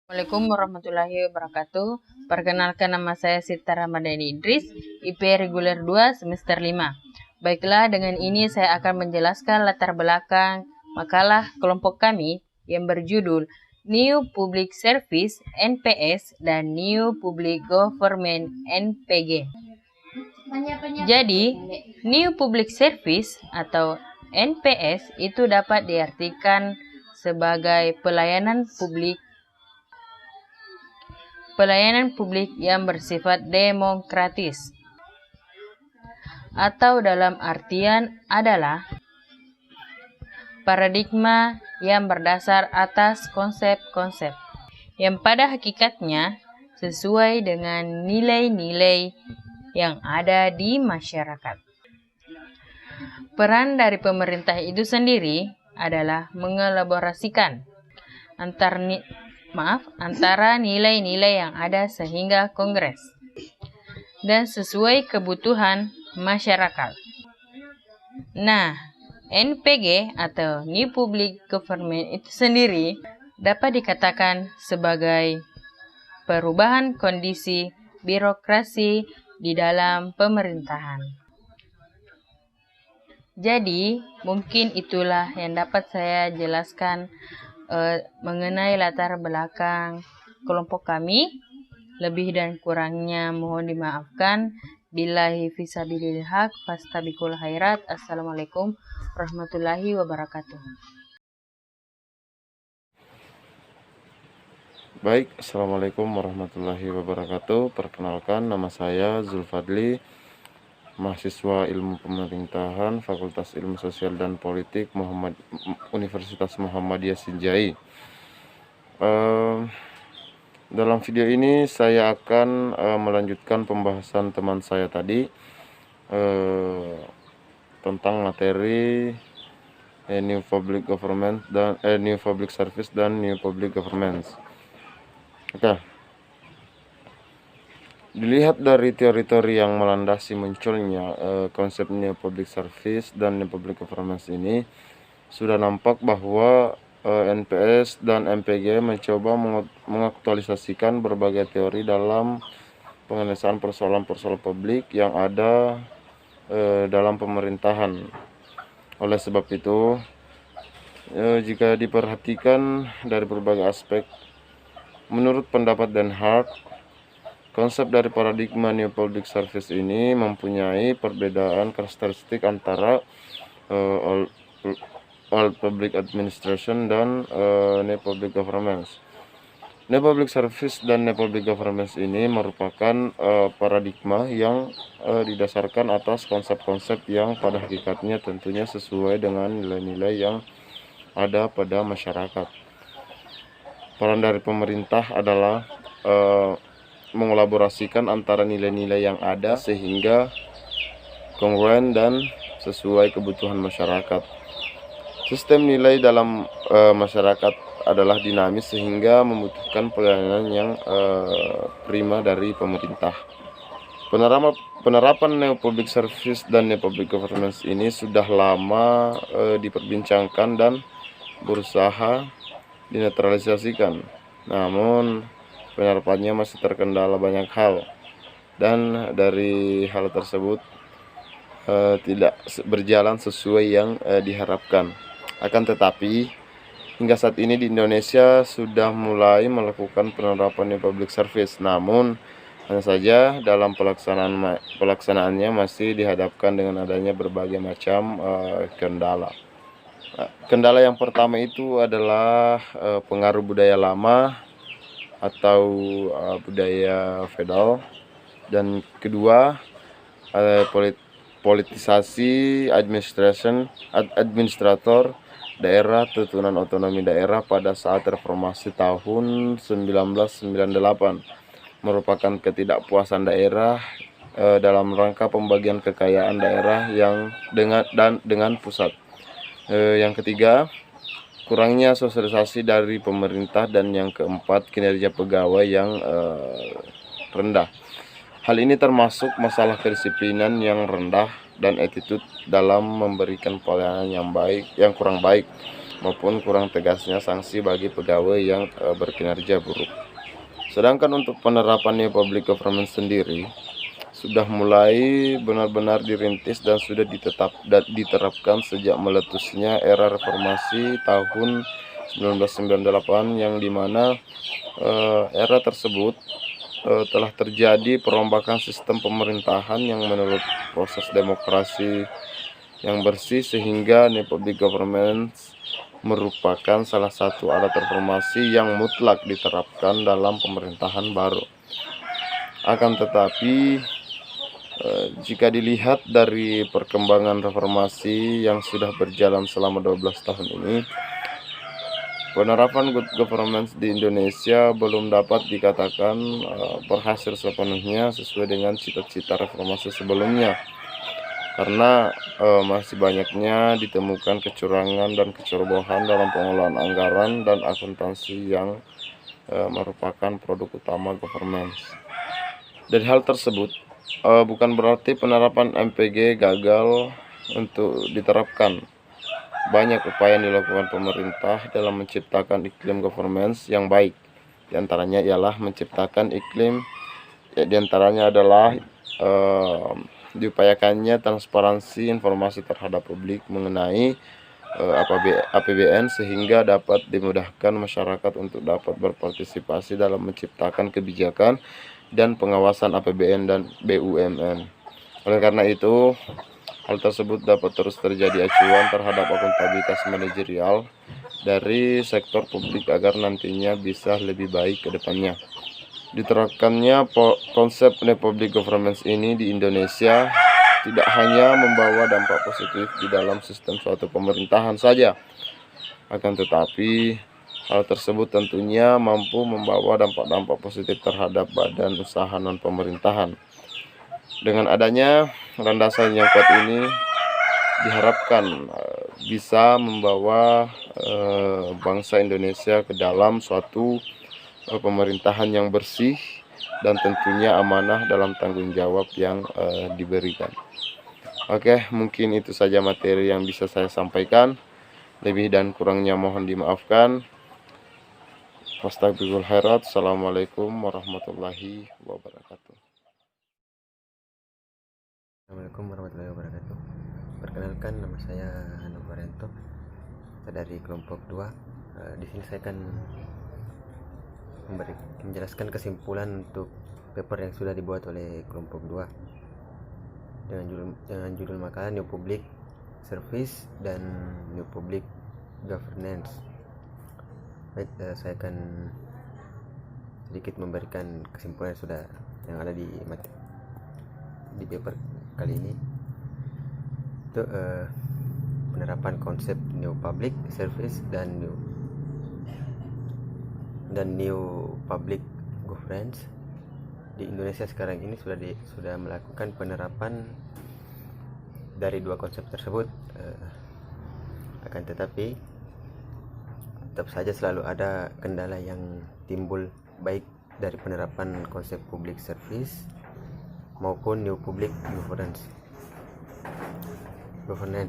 Assalamualaikum warahmatullahi wabarakatuh. Perkenalkan, nama saya Sita Ramadhani Idris, IP Reguler 2 semester 5. Baiklah, dengan ini saya akan menjelaskan latar belakang makalah kelompok kami yang berjudul New Public Service (NPS) dan New Public Government (NPG). Jadi, New Public Service atau NPS itu dapat diartikan sebagai pelayanan publik yang bersifat demokratis, atau dalam artian adalah paradigma yang berdasar atas konsep-konsep yang pada hakikatnya sesuai dengan nilai-nilai yang ada di masyarakat. Peran dari pemerintah itu sendiri adalah mengelaborasikan antara nilai-nilai yang ada sehingga kongres dan sesuai kebutuhan masyarakat. Nah, NPG atau New Public Government itu sendiri dapat dikatakan sebagai perubahan kondisi birokrasi di dalam pemerintahan. Jadi, mungkin itulah yang dapat saya jelaskan mengenai latar belakang kelompok kami. Lebih dan kurangnya mohon dimaafkan. Billahi fisabilil haq fastabiqul khairat. Assalamualaikum warahmatullahi wabarakatuh. Baik, Assalamualaikum warahmatullahi wabarakatuh. Perkenalkan, nama saya Zulfadli, mahasiswa Ilmu Pemerintahan, Fakultas Ilmu Sosial dan Politik Universitas Muhammadiyah Sinjai. Dalam video ini saya akan melanjutkan pembahasan teman saya tadi tentang materi New Public Government dan New Public Service dan New Public Governments. Oke. Dilihat dari teori-teori yang melandasi munculnya konsep New Public Service dan New Public Governance ini, sudah nampak bahwa NPS dan MPG mencoba mengaktualisasikan berbagai teori dalam penyelesaian persoalan-persoalan publik yang ada dalam pemerintahan. Oleh sebab itu, jika diperhatikan dari berbagai aspek, menurut pendapat Den Haag, konsep dari paradigma New Public Service ini mempunyai perbedaan karakteristik antara Old Public Administration dan New Public Governments. New Public Service dan New Public Governments ini merupakan paradigma yang didasarkan atas konsep-konsep yang pada hakikatnya tentunya sesuai dengan nilai-nilai yang ada pada masyarakat. Peran dari pemerintah adalah mengelaborasikan antara nilai-nilai yang ada sehingga kongruen dan sesuai kebutuhan masyarakat. Sistem nilai dalam masyarakat adalah dinamis sehingga membutuhkan pelayanan yang prima dari pemerintah. Penerapan New Public Service dan New Public Governance ini sudah lama diperbincangkan dan berusaha dinetralisasikan. Namun penerapannya masih terkendala banyak hal, dan dari hal tersebut tidak berjalan sesuai yang diharapkan. Akan tetapi, hingga saat ini di Indonesia sudah mulai melakukan penerapan New Public Service, namun hanya saja dalam pelaksanaannya masih dihadapkan dengan adanya berbagai macam kendala. Kendala yang pertama itu adalah pengaruh budaya lama atau budaya feodal, dan kedua politisasi administrator daerah turunan otonomi daerah pada saat reformasi tahun 1998 merupakan ketidakpuasan daerah dalam rangka pembagian kekayaan daerah yang dengan pusat. Yang ketiga, kurangnya sosialisasi dari pemerintah, dan yang keempat, kinerja pegawai yang rendah. Hal ini termasuk masalah kedisiplinan yang rendah dan attitude dalam memberikan pelayanan yang kurang baik. maupun kurang tegasnya sanksi bagi pegawai yang berkinerja buruk. Sedangkan untuk penerapan New Public Government sendiri sudah mulai benar-benar dirintis dan sudah diterapkan sejak meletusnya era reformasi tahun 1998, yang dimana era tersebut telah terjadi perombakan sistem pemerintahan yang menurut proses demokrasi yang bersih, sehingga New Public Government merupakan salah satu alat reformasi yang mutlak diterapkan dalam pemerintahan baru. Akan tetapi jika dilihat dari perkembangan reformasi yang sudah berjalan selama 12 tahun ini, penerapan good governance di Indonesia belum dapat dikatakan berhasil sepenuhnya sesuai dengan cita-cita reformasi sebelumnya, karena masih banyaknya ditemukan kecurangan dan kecerobohan dalam pengelolaan anggaran dan akuntansi yang merupakan produk utama governance. Dari hal tersebut bukan berarti penerapan MPG gagal untuk diterapkan. Banyak upaya yang dilakukan pemerintah dalam menciptakan iklim governance yang baik. Di antaranya ialah menciptakan iklim, diantaranya adalah diupayakannya transparansi informasi terhadap publik mengenai APBN, sehingga dapat dimudahkan masyarakat untuk dapat berpartisipasi dalam menciptakan kebijakan dan pengawasan APBN dan BUMN. Oleh karena itu, hal tersebut dapat terus terjadi acuan terhadap akuntabilitas manajerial dari sektor publik agar nantinya bisa lebih baik ke depannya. Diterapkannya konsep New Public Governance ini di Indonesia tidak hanya membawa dampak positif di dalam sistem suatu pemerintahan saja, akan tetapi hal tersebut tentunya mampu membawa dampak-dampak positif terhadap badan usaha non-pemerintahan. Dengan adanya landasan yang kuat ini diharapkan bisa membawa bangsa Indonesia ke dalam suatu pemerintahan yang bersih dan tentunya amanah dalam tanggung jawab yang diberikan. Oke, mungkin itu saja materi yang bisa saya sampaikan. Lebih dan kurangnya mohon dimaafkan. Astagfirullahaladzim khairat. Assalamualaikum warahmatullahi wabarakatuh. Assalamualaikum warahmatullahi wabarakatuh. Perkenalkan, nama saya Hanum Barento, saya dari kelompok 2. Di sini saya akan menjelaskan kesimpulan untuk paper yang sudah dibuat oleh kelompok 2 dengan judul makalah New Public Service dan New Public Governance. Baik, saya akan sedikit memberikan kesimpulan yang ada di paper kali ini. Itu penerapan konsep New Public Service dan New Public Governance di Indonesia sekarang ini sudah melakukan penerapan dari dua konsep tersebut. Akan tetapi tetap saja selalu ada kendala yang timbul, baik dari penerapan konsep public service maupun New Public Governance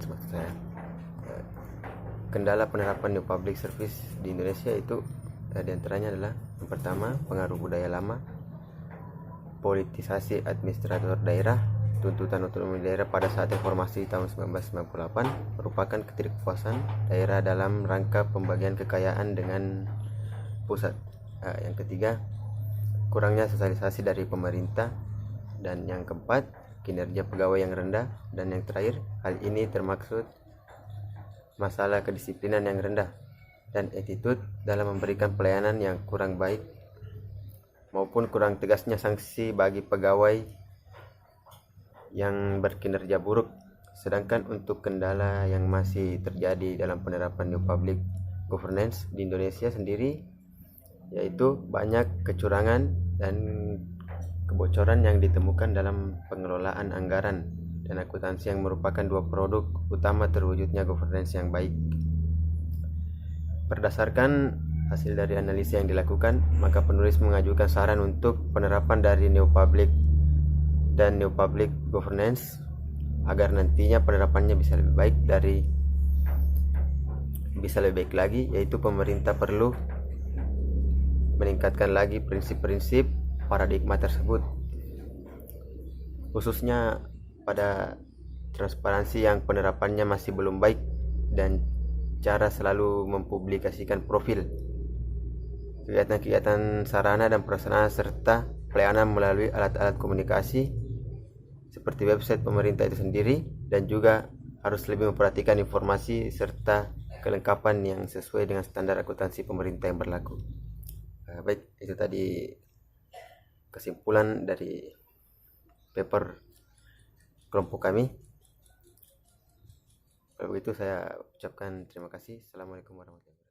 maksud saya. Kendala penerapan New Public Service di Indonesia itu diantaranya adalah yang pertama, pengaruh budaya lama, politisasi administrator daerah, tuntutan otonomi daerah pada saat reformasi tahun 1998 merupakan ketidakpuasan daerah dalam rangka pembagian kekayaan dengan pusat. Yang ketiga, kurangnya sosialisasi dari pemerintah, dan yang keempat, kinerja pegawai yang rendah, dan yang terakhir, hal ini termaksud masalah kedisiplinan yang rendah dan attitude dalam memberikan pelayanan yang kurang baik maupun kurang tegasnya sanksi bagi pegawai yang berkinerja buruk. Sedangkan untuk kendala yang masih terjadi dalam penerapan New Public Governance di Indonesia sendiri, yaitu banyak kecurangan dan kebocoran yang ditemukan dalam pengelolaan anggaran dan akuntansi yang merupakan dua produk utama terwujudnya governance yang baik. Berdasarkan hasil dari analisa yang dilakukan, maka penulis mengajukan saran untuk penerapan dari New Public dan New Public Governance agar nantinya penerapannya bisa lebih baik dari bisa lebih baik lagi, yaitu pemerintah perlu meningkatkan lagi prinsip-prinsip paradigma tersebut, khususnya pada transparansi yang penerapannya masih belum baik dan cara selalu mempublikasikan profil, kegiatan-kegiatan sarana dan prasarana serta pelayanan melalui alat-alat komunikasi seperti website pemerintah itu sendiri, dan juga harus lebih memperhatikan informasi serta kelengkapan yang sesuai dengan standar akuntansi pemerintah yang berlaku. Baik, itu tadi kesimpulan dari paper kelompok kami. Kalau begitu saya ucapkan terima kasih. Assalamualaikum warahmatullahi wabarakatuh.